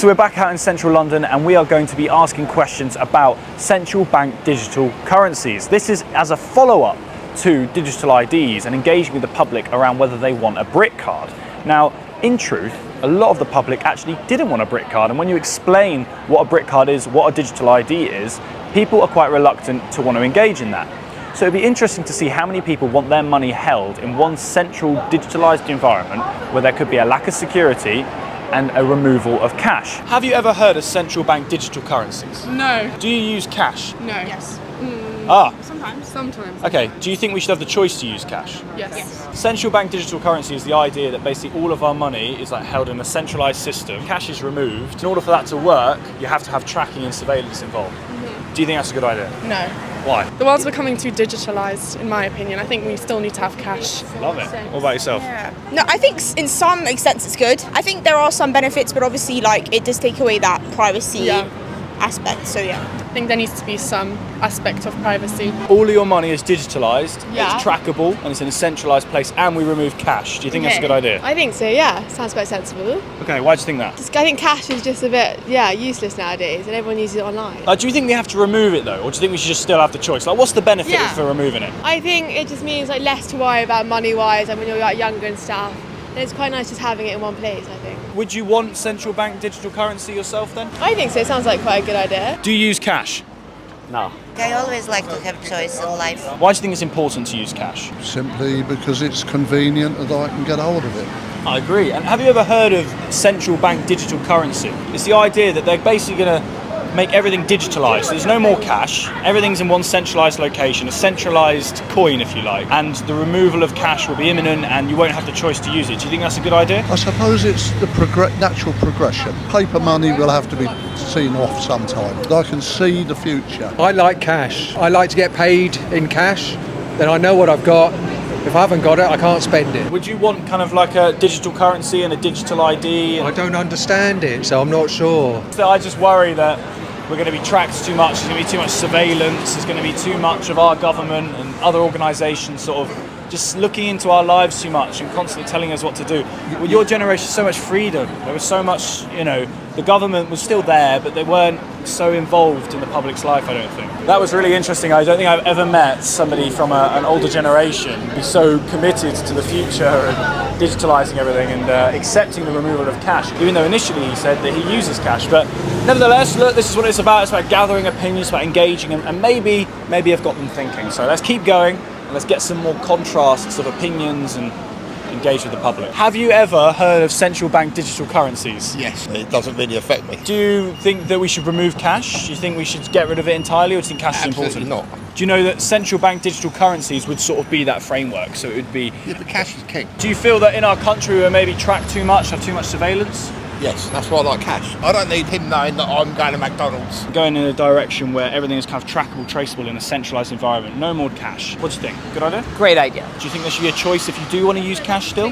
So we're back out in central London and we are going to be asking questions about central bank digital currencies. This is as a follow-up to digital IDs and engaging with the public around whether they want a brick card. Now, in truth, a lot of the public actually didn't want a brick card, and when you explain what a brick card is, what a digital ID is, people are quite reluctant to want to engage in that. So it'd be interesting to see how many people want their money held in one central digitalized environment where there could be a lack of security and a removal of cash. Have you ever heard of central bank digital currencies? No. Do you use cash? No. Yes. Sometimes. Okay, do you think we should have the choice to use cash? Yes. Central bank digital currency is the idea that basically all of our money is like held in a centralized system. Cash is removed. In order for that to work, you have to have tracking and surveillance involved. Do you think that's a good idea? No. Why? The world's becoming too digitalised, in my opinion. I think we still need to have cash. Love it. What about yourself? Yeah. No, I think in some extent it's good. I think there are some benefits, but obviously it does take away that privacy aspect, so yeah. I think there needs to be some aspect of privacy. All of your money is digitalised, Yeah. it's trackable, and it's in a centralised place, and we remove cash. Do you think that's a good idea? I think so, yeah. Sounds quite sensible. Okay, why do you think that? I think cash is just a bit, useless nowadays, and everyone uses it online. Do you think we have to remove it though, or do you think we should just still have the choice? Like, what's the benefit for removing it? I think it just means less to worry about money-wise, and when you're younger and stuff. And it's quite nice just having it in one place, I think. Would you want central bank digital currency yourself then? I think so. It sounds like quite a good idea. Do you use cash? No. I always like to have choice in life. Why do you think it's important to use cash? Simply because it's convenient that I can get hold of it. I agree. And have you ever heard of central bank digital currency? It's the idea that they're basically going to make everything digitalised. So there's no more cash. Everything's in one centralised location, a centralised coin, if you like. And the removal of cash will be imminent and you won't have the choice to use it. Do you think that's a good idea? I suppose it's the natural progression. Paper money will have to be seen off sometime. I can see the future. I like cash. I like to get paid in cash. Then I know what I've got. If I haven't got it, I can't spend it. Would you want kind of like a digital currency and a digital ID? I don't understand it, so I'm not sure. So I just worry that we're going to be tracked too much, there's going to be too much surveillance, there's going to be too much of our government and other organisations sort of just looking into our lives too much and constantly telling us what to do. With your generation, so much freedom. There was so much, the government was still there, but they weren't so involved in the public's life, I don't think. That was really interesting. I don't think I've ever met somebody from an older generation be so committed to the future and digitalising everything and accepting the removal of cash, even though initially he said that he uses cash. But nevertheless, look, this is what it's about. It's about gathering opinions, it's about engaging, and maybe I've got them thinking. So let's keep going. Let's get some more contrasts of opinions and engage with the public. Have you ever heard of central bank digital currencies? Yes, it doesn't really affect me. Do you think that we should remove cash? Do you think we should get rid of it entirely, or do you think cash is important? Absolutely not. Do you know that central bank digital currencies would sort of be that framework? So it would be... Yeah, but cash is king. Do you feel that in our country we're maybe tracked too much, have too much surveillance? Yes, that's why I like cash. I don't need him knowing that I'm going to McDonald's. Going in a direction where everything is kind of trackable, traceable in a centralised environment. No more cash. What do you think? Good idea? Great idea. Do you think there should be a choice if you do want to use cash still?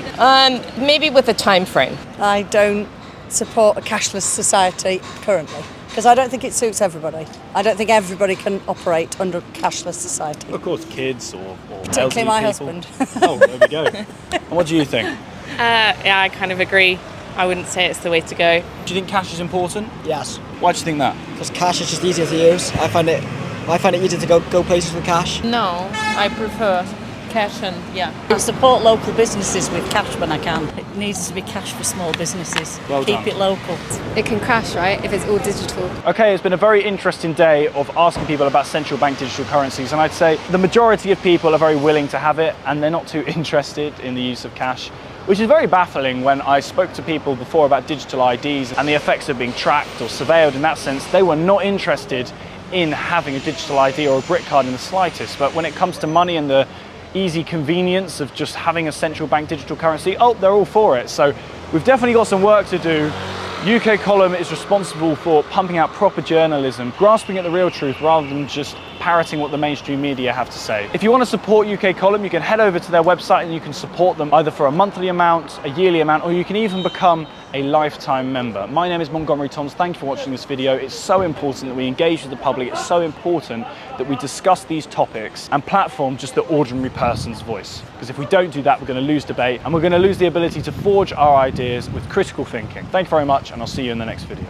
Maybe with a time frame. I don't support a cashless society currently because I don't think it suits everybody. I don't think everybody can operate under a cashless society. Of course, kids or particularly my husband. husband. Oh, there we go. And what do you think? Yeah, I kind of agree. I wouldn't say it's the way to go. Do you think cash is important? Yes. Why do you think that? Because cash is just easier to use. I find it easier to go places with cash. No, I prefer cash and I support local businesses with cash when I can. It needs to be cash for small businesses. Well Keep done. it local. It can crash, right, if it's all digital. Okay, it's been a very interesting day of asking people about central bank digital currencies, and I'd say the majority of people are very willing to have it and they're not too interested in the use of cash, which is very baffling. When I spoke to people before about digital IDs and the effects of being tracked or surveilled in that sense, they were not interested in having a digital ID or a brick card in the slightest. But when it comes to money and the easy convenience of just having a central bank digital currency, they're all for it. So we've definitely got some work to do. UK Column is responsible for pumping out proper journalism, grasping at the real truth rather than just parroting what the mainstream media have to say. If you want to support UK Column, you can head over to their website and you can support them either for a monthly amount, a yearly amount, or you can even become a lifetime member. My name is Montgomery Toms. Thank you for watching this video. It's so important that we engage with the public. It's so important that we discuss these topics and platform just the ordinary person's voice. Because if we don't do that, we're going to lose debate and we're going to lose the ability to forge our ideas with critical thinking. Thank you very much, and I'll see you in the next video.